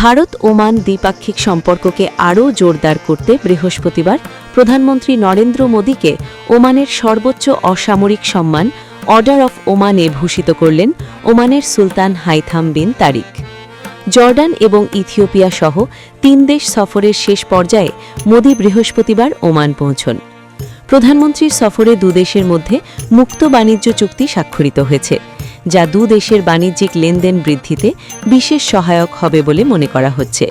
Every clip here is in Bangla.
ভারত ওমান দ্বিপাক্ষিক সম্পর্ককে আরও জোরদার করতে বৃহস্পতিবার প্রধানমন্ত্রী নরেন্দ্র মোদীকে ওমানের সর্বোচ্চ অসামরিক সম্মান অর্ডার অফ ওমানে ভূষিত করলেন ওমানের সুলতান হাইথাম বিন তারিক। জর্ডান এবং ইথিওপিয়া সহ 3 দেশ সফরের শেষ পর্যায়ে মোদী বৃহস্পতিবার ওমান পৌঁছন। প্রধানমন্ত্রীর সফরে দুদেশের মধ্যে মুক্ত বাণিজ্য চুক্তি স্বাক্ষরিত হয়েছে, যা দুদেশের বাণিজ্যিক লেনদেন বৃদ্ধিতে বিশেষ সহায়ক হবে বলে মনে করা হচ্ছে।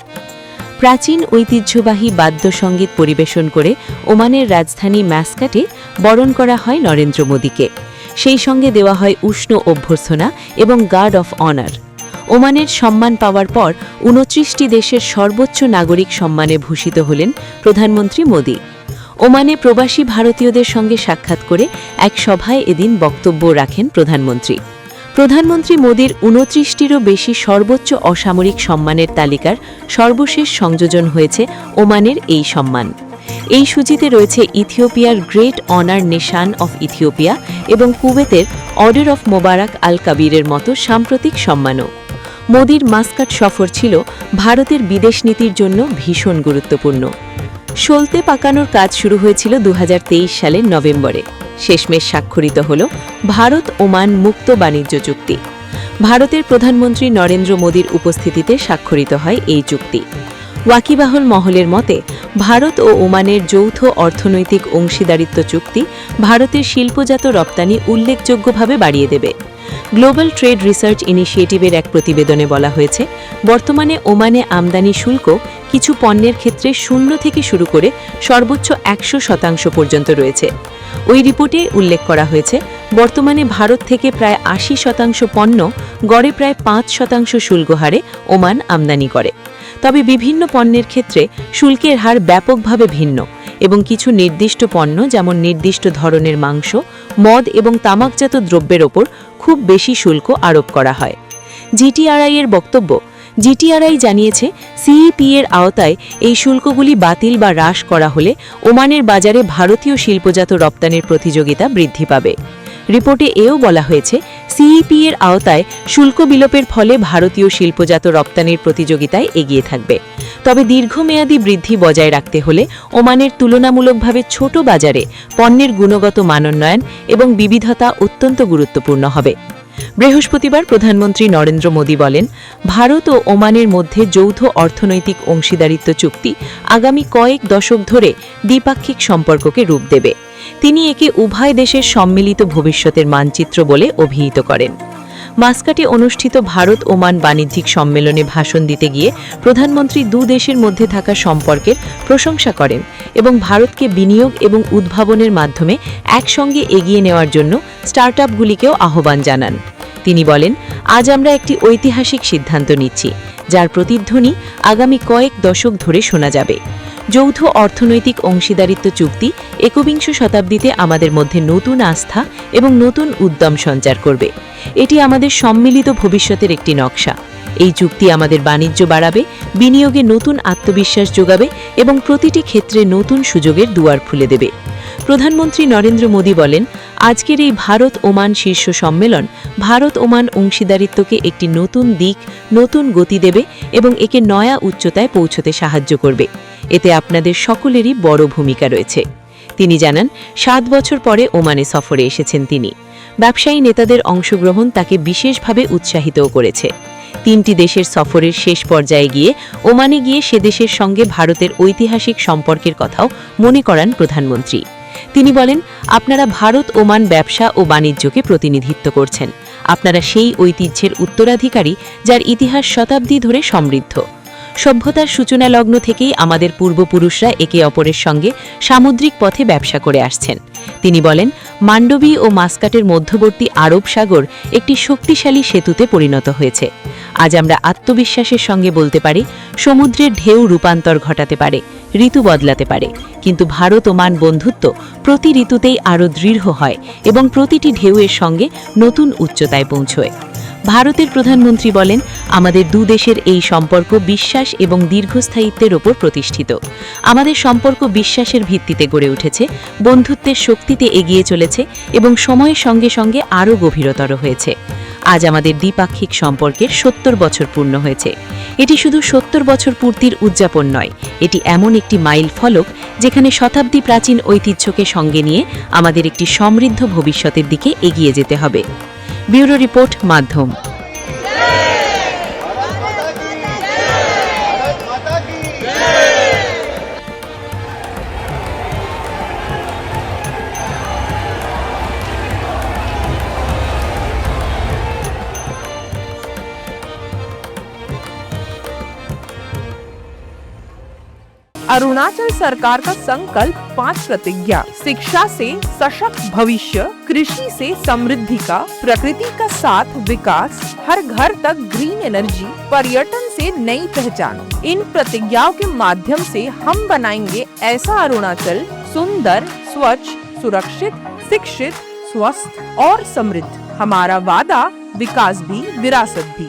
প্রাচীন ঐতিহ্যবাহী বাদ্যসঙ্গীত পরিবেশন করে ওমানের রাজধানী ম্যাসকাটে বরণ করা হয় নরেন্দ্র মোদীকে। সেই সঙ্গে দেওয়া হয় উষ্ণ অভ্যর্থনা এবং গার্ড অফ অনার। ওমানের সম্মান পাওয়ার পর 29টি দেশের সর্বোচ্চ নাগরিক সম্মানে ভূষিত হলেন প্রধানমন্ত্রী মোদী। ওমানে প্রবাসী ভারতীয়দের সঙ্গে সাক্ষাৎ করে এক সভায় এদিন বক্তব্য রাখেন প্রধানমন্ত্রী। প্রধানমন্ত্রী মোদীর 29টিরও বেশি সর্বোচ্চ অসামরিক সম্মানের তালিকার সর্বশেষ সংযোজন হয়েছে ওমানের এই সম্মান। এই সূচিতে রয়েছে ইথিওপিয়ার Great Honour Nishan of Ethiopia এবং কুয়েতের অর্ডার অফ মোবারক আল কাবিরের মতো সাম্প্রতিক সম্মানও। মোদীর মাস্কাট সফর ছিল ভারতের বিদেশ নীতির জন্য ভীষণ গুরুত্বপূর্ণ। সলতে পাকানোর কাজ শুরু হয়েছিল 2023 সালের নভেম্বরে। শেষমেশ স্বাক্ষরিত হল ভারত ওমান মুক্ত বাণিজ্য চুক্তি। ভারতের প্রধানমন্ত্রী নরেন্দ্র মোদীর উপস্থিতিতে স্বাক্ষরিত হয় এই চুক্তি। ওয়াকিবাহল মহলের মতে ভারত ও ওমানের যৌথ অর্থনৈতিক অংশীদারিত্ব চুক্তি ভারতের শিল্পজাত রপ্তানি উল্লেখযোগ্যভাবে বাড়িয়ে দেবে। গ্লোবাল ট্রেড রিসার্চ ইনিশিয়েটিভের এক প্রতিবেদনে বলা হয়েছে, বর্তমানে ওমানে আমদানি শুল্ক কিছু পণ্যের ক্ষেত্রে 0 থেকে শুরু করে সর্বোচ্চ 100% পর্যন্ত রয়েছে। ওই রিপোর্টে উল্লেখ করা হয়েছে, বর্তমানে ভারত থেকে প্রায় 80% পণ্য গড়ে প্রায় 5% শুল্ক হারে ওমান আমদানি করে। তবে বিভিন্ন পণ্যের ক্ষেত্রে শুল্কের হার ব্যাপকভাবে ভিন্ন এবং কিছু নির্দিষ্ট পণ্য যেমন নির্দিষ্ট ধরনের মাংস, মদ এবং তামাকজাত দ্রব্যের ওপর খুব বেশি শুল্ক আরোপ করা হয়। জিটিআরআই এর বক্তব্য, জিটিআরআই জানিয়েছে সিইপি এর আওতায় এই শুল্কগুলি বাতিল বা হ্রাস করা হলে ওমানের বাজারে ভারতীয় শিল্পজাত রপ্তানির প্রতিযোগিতা বৃদ্ধি পাবে। রিপোর্টে এও বলা হয়েছে, সিইপি এর আওতায় শুল্ক বিলোপের ফলে ভারতীয় শিল্পজাত রপ্তানির প্রতিযোগিতায় এগিয়ে থাকবে। তবে দীর্ঘমেয়াদী বৃদ্ধি বজায় রাখতে হলে ওমানের তুলনামূলকভাবে ছোট বাজারে পণ্যের গুণগত মানোন্নয়ন এবং বিবিধতা অত্যন্ত গুরুত্বপূর্ণ হবে। বৃহস্পতিবার প্রধানমন্ত্রী নরেন্দ্র মোদী বলেন, ভারত ও ওমানের মধ্যে যৌথ অর্থনৈতিক অংশীদারিত্ব চুক্তি আগামী কয়েক দশক ধরে দ্বিপাক্ষিক সম্পর্ককে রূপ দেবে। তিনি একে উভয় দেশের সম্মিলিত ভবিষ্যতের মানচিত্র বলে অভিহিত করেন। মাস্কাটে অনুষ্ঠিত ভারত ওমান বাণিজ্যিক সম্মেলনে ভাষণ দিতে গিয়ে প্রধানমন্ত্রী দেশের মধ্যে থাকা সম্পর্কের প্রশংসা করেন এবং ভারতকে বিনিয়োগ এবং উদ্ভাবনের মাধ্যমে একসঙ্গে এগিয়ে নেওয়ার জন্য স্টার্টআপগুলিকেও আহ্বান জানান। তিনি বলেন, আজ আমরা একটি ঐতিহাসিক সিদ্ধান্ত নিচ্ছি, যার প্রতিধ্বনি আগামী কয়েক দশক ধরে শোনা যাবে। যৌথ অর্থনৈতিক অংশীদারিত্ব চুক্তি 21 শতাব্দীতে আমাদের মধ্যে নতুন আস্থা এবং নতুন উদ্যম সঞ্চার করবে। এটি আমাদের সম্মিলিত ভবিষ্যতের একটি নকশা। এই চুক্তি আমাদের বাণিজ্য বাড়াবে, বিনিয়োগে নতুন আত্মবিশ্বাস যোগাবে এবং প্রতিটি ক্ষেত্রে নতুন সুযোগের দুয়ার খুলে দেবে। প্রধানমন্ত্রী নরেন্দ্র মোদী বলেন, আজকের এই ভারত ওমান শীর্ষ সম্মেলন ভারত ওমান অংশীদারিত্বকে একটি নতুন দিক, নতুন গতি দেবে এবং একে নয়া উচ্চতায় পৌঁছতে সাহায্য করবে। এতে আপনাদের সকলেরই বড় ভূমিকা রয়েছে। তিনি জানান, 7 বছর পরে ওমানে সফরে এসেছেন তিনি। ব্যবসায়ী নেতাদের অংশগ্রহণ তাকে বিশেষভাবে উৎসাহিতও করেছে। 3টি দেশের সফরের শেষ পর্যায়ে গিয়ে ওমানে গিয়ে সে দেশের সঙ্গে ভারতের ঐতিহাসিক সম্পর্কের কথাও মনে করান প্রধানমন্ত্রী। তিনি বলেন, আপনারা ভারত ওমান ব্যবসা ও বাণিজ্যকে প্রতিনিধিত্ব করছেন। আপনারা সেই ঐতিহ্যের উত্তরাধিকারী যার ইতিহাস শতাব্দী ধরে সমৃদ্ধ। সভ্যতার সূচনা লগ্ন থেকেই আমাদের পূর্বপুরুষরা একে অপরের সঙ্গে সামুদ্রিক পথে ব্যবসা করে আসছেন। তিনি বলেন, মান্ডবী ও মাস্কাটের মধ্যবর্তী আরব সাগর একটি শক্তিশালী সেতুতে পরিণত হয়েছে। আজ আমরা আত্মবিশ্বাসের সঙ্গে বলতে পারি, সমুদ্রের ঢেউ রূপান্তর ঘটাতে পারে, ঋতু বদলাতে পারে, কিন্তু ভারত ওমান বন্ধুত্ব প্রতি ঋতুতেই আরও দৃঢ় হয় এবং প্রতিটি ঢেউয়ের সঙ্গে নতুন উচ্চতায় পৌঁছয়। ভারতের প্রধানমন্ত্রী বলেন, আমাদের দেশের এই সম্পর্ক বিশ্বাস এবং দীর্ঘস্থায়িত্বের ওপর প্রতিষ্ঠিত। আমাদের সম্পর্ক বিশ্বাসের ভিত্তিতে গড়ে উঠেছে, বন্ধুত্বের শক্তিতে এগিয়ে চলেছে এবং সময়ের সঙ্গে সঙ্গে আরও গভীরতর হয়েছে। আজ আমাদের দ্বিপাক্ষিক সম্পর্কের ৭০ বছর পূর্ণ হয়েছে। এটি শুধু ৭০ বছর পূর্তির উদযাপন নয়, এটি এমন একটি মাইল ফলক যেখানে শতাব্দী প্রাচীন ঐতিহ্যকে সঙ্গে নিয়ে আমাদের একটি সমৃদ্ধ ভবিষ্যতের দিকে এগিয়ে যেতে হবে। ব্যুরো রিপোর্ট, মাধ্যম। अरुणाचल सरकार का संकल्प 5 प्रतिज्ञा: शिक्षा से सशक्त भविष्य, कृषि से समृद्धि का, प्रकृति का साथ विकास, हर घर तक ग्रीन एनर्जी, पर्यटन से नई पहचान। इन प्रतिज्ञाओं के माध्यम से हम बनाएंगे ऐसा अरुणाचल सुंदर, स्वच्छ, सुरक्षित, शिक्षित, स्वस्थ और समृद्ध। हमारा वादा, विकास भी विरासत भी।